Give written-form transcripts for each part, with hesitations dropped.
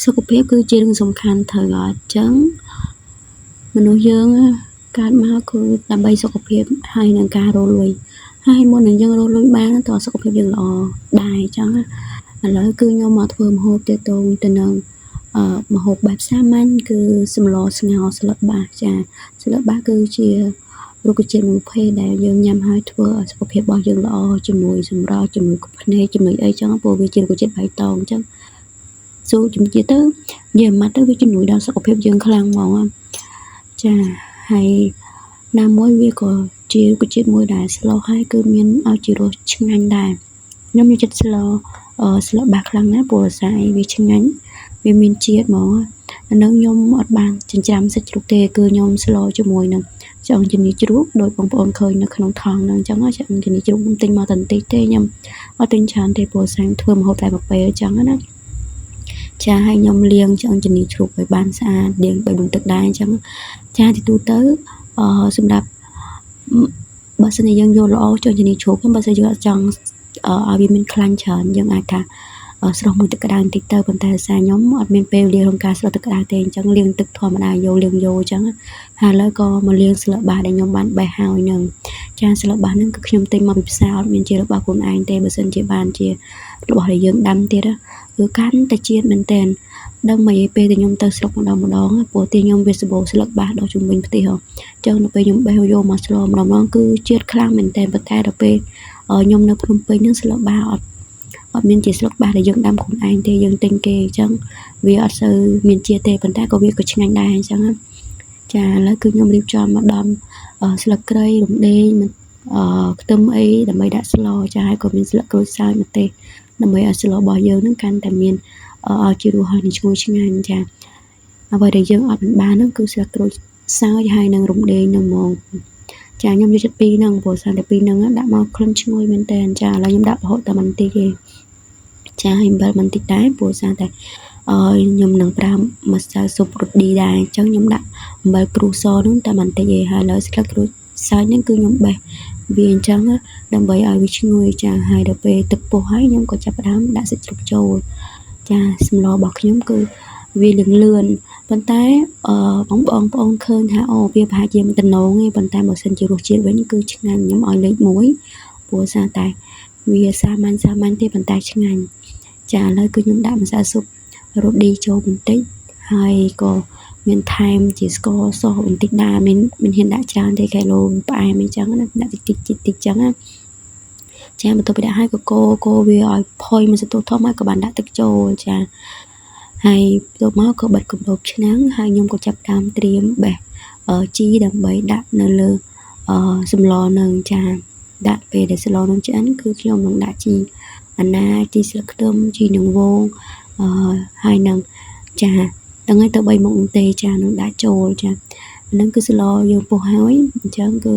សុខភាពគឺជារឿងសំខាន់ត្រូវអត់ចឹងមនុស្សយើងកើតមកគឺដើម្បីសុខភាពហើយនឹងការរស់លុយហើយមុននឹងយើងរស់លុយបានតើសុខភាពយើងល្អដែរចឹងឥឡូវគឺខ្ញុំមកធ្វើម្ហូបទាក់ទងទៅនឹងម្ហូបបែបសាមញ្ញគឺសម្លស្ងោរស្លឹកបាសចាស្លឹកបាសគឺជារុក្ខជាតិមួយប្រភេទដែលយើងញ៉ាំហើយធ្វើឲ្យសុខភាពរបស់យើងល្អជំនួយសម្រស់ជំនួយភ្នែកជំនួយអីចឹងព្រោះវាជារុក្ខជាតិបៃតងចឹងស៊ូជំនឿទៅនិយាយមកទៅវាជំនួយដល់សុខភាពយើងខ្លាំងហ្មងចាហើយណាមួយវាក៏ជារុក្ខជាតិមួយដែលស្លហើយគឺមានឲ្យជារសឆ្ងាញ់ដែរខ្ញុំយកចិត្តស្លស្លឹកបាសខ្លាំងណាស់ព្រោះស្អីវាឆ្ងាញ់វាមានជាតិហ្មងអានឹងខ្ញុំអត់បានចិញ្ច្រាំសាច់ជ្រូកទេគឺខ្ញុំស្លជាមួយនឹងឆ្អឹងជំនីជ្រូកដោយបងប្អូនឃើញនៅក្នុងថងហ្នឹងអញ្ចឹងឆ្អឹងជំនីជ្រូកខ្ញុំទិញមកតែបន្តិចទេខ្ញុំអត់ទិញច្រើនទេព្រោះស្អីធ្វើម្ហូបតែមួយពេលអញ្ចឹងណាចាឲ្យខ្ញុំលាងឆ្អឹងជំនីជ្រូកឲ្យបានស្អាតលាង3 4ទឹកដែរអញ្ចឹងចាទីទូទៅសម្រាប់បើសិនជាយើងយកល្អឆ្អឹងជំនីជ្រូកខ្ញុំបើសិនយើងអត់ចង់ឲ្យវាមានខ្លាញ់ច្រើនយើងអាចថាស្រោះមួយទឹកក្តៅបន្តិចទៅប៉ុន្តែសារខ្ញុំអត់មានពេលវេលាក្នុងការស្រោះទឹកក្តៅទេអញ្ចឹងលាងទឹកធម្មតាយកលាងយកអញ្ចឹងហើយឥឡូវក៏មកលាងស្លឹកបាសដែលខ្ញុំបានបេះហើយនឹងចាស្លឹកបាសហ្នឹងគឺខ្ញុំទិញមកពីផ្សារអត់មានជារបស់ខ្លួនឯងទេបើសិនជាបានជារបស់ដែលយើងដាំទៀតគឺកាន់តែជាតិមែនតើដឹងមកពេលដែលខ្ញុំទៅស្រុកម្ដងព្រោះទីខ្ញុំវាសម្បូរស្លឹកបាសដល់ជុំវិញផ្ទះអញ្ចឹងនៅពេលខ្ញុំបេះយកមកស្លម្ដងគឺជាតិខ្លាំងមែនតើប៉ុន្តែដល់ពេលខ្ញុំនៅភ្នំពេញហ្នឹងស្លឹកបាសអត់មានជាស្លឹកបាសដែលយើងដាំខ្លួនឯងទេយើងទិញគេអញ្ចឹងវាអត់សូវមានជាតិទេប៉ុន្តែក៏វាក៏ឆ្ងាញ់ដែរអញ្ចឹងចាឥឡូវគឺខ្ញុំរៀបចំមកដំស្លឹកគ្រៃរំដេងខ្ទឹមអីដើម្បីដាក់ស្លចាហើយក៏មានស្លឹកក្រូចសើចម្ទេសដើម្បីឲ្យស្លរបស់យើងហ្នឹងកាន់តែមានឲ្យជារសហើយនឹងឈ្ងុយឆ្ងាញ់ចាអ្វីដែលយើងអត់បានហ្នឹងគឺស្លឹកក្រូចសើចហើយនឹងរំដេងហ្នឹងហ្មងចាខ្ញុំយកចិត្តពីរហ្នឹងព្រោះសារតែពីរហ្នឹងដាក់មកក្លិនឈ្ងុយមែនតើចាឥឡូវខ្ញុំដាក់រហូតតែបន្តិចទេចាហើយអំបិលបន្តិចដែរព្រោះសារតែខ្ញុំនឹងប្រើម្សៅស៊ុបរ៉ូឌីដែរអញ្ចឹងខ្ញុំដាក់អំបិលគ្រូសហ្នឹងតែបន្តិចទេហើយឥឡូវស្លឹកក្រូចសើចហ្នឹងគឺខ្ញុំបេះវាអញ្ចឹងដើម្បីឲ្យវាឈ្ងុយចាហើយដល់ពេលទឹកពុះហើយខ្ញុំក៏ចាប់ផ្ដើមដាក់សាច់ជ្រូកចូលចាសម្លរបស់ខ្ញុំគឺវាលឿនប៉ុន្តែបងប្អូនឃើញថាវាប្រហែលជាមិនតំណងទេប៉ុន្តែបើសិនជារសជាតិវិញគឺឆ្ងាញ់ខ្ញុំឲ្យលេខ1ព្រោះសារតែវាសាមញ្ញទេប៉ុន្តែឆ្ងាញ់ចាឥឡូវគឺខ្ញុំដាក់ម្សៅស៊ុបរ៉ូឌីចូលបន្តិចហើយក៏មានថែមជាស្ករសបន្តិចដែរមានហ៊ានដាក់ច្រើនទេគីឡូផ្អែមអីចឹងណាដាក់តិចចឹងណាចាបន្ទាប់ពីដាក់ហើយក៏កូរវាឲ្យផុយមួយសន្ទុះធំហើយក៏បានដាក់ទឹកចូលចាហើយបន្ទាប់មកក៏បិទគម្របឆ្នាំងហើយខ្ញុំក៏ចាប់តាមត្រៀមបេះជីដើម្បីដាក់នៅលើសម្លនឹងចាដាក់ពេលដែលស្លនឹងឆ្អិនគឺខ្ញុំនឹងដាក់ជីអាណាជីស្លឹកខ្ទឹមជីនឹងវងហើយនឹងចាដល់ហើយទៅ3មុខនោះទេចានឹងដាក់ចូលចាហ្នឹងគឺស្លយើងពុះហើយអញ្ចឹងគឺ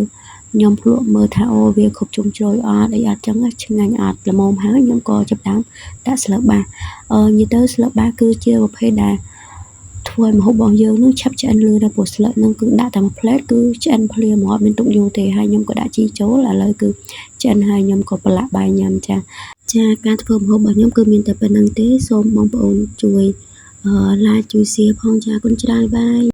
ខ្ញុំភ្លក់មើលថាវាគ្រប់ជ្រុងជ្រោយអត់អីអត់ចឹងឆ្ងាញ់អត់ល្មមហើយខ្ញុំក៏ចាប់ដើមដាក់ស្លឹកបាសនិយាយទៅស្លឹកបាសគឺជាប្រភេទដែលធ្វើឲ្យម្ហូបរបស់យើងនឹងឆាប់ឆ្អិនលឿនដល់ព្រោះស្លឹកហ្នឹងគឺដាក់តែមួយផ្លែតគឺឆ្អិនភ្លាមអត់មានទុកយូរទេហើយខ្ញុំក៏ដាក់ជីចូលឥឡូវគឺឆ្អិនហើយខ្ញុំក៏ប្រឡាក់បាយញ៉ាំចាការធ្វើម្ហូបរបស់ខ្ញុំគឺមានតែប៉ុណ្្នឹងទេសូមបងប្អូនជួយlike ជួយ share ផងចាគុណច្រើនបាយ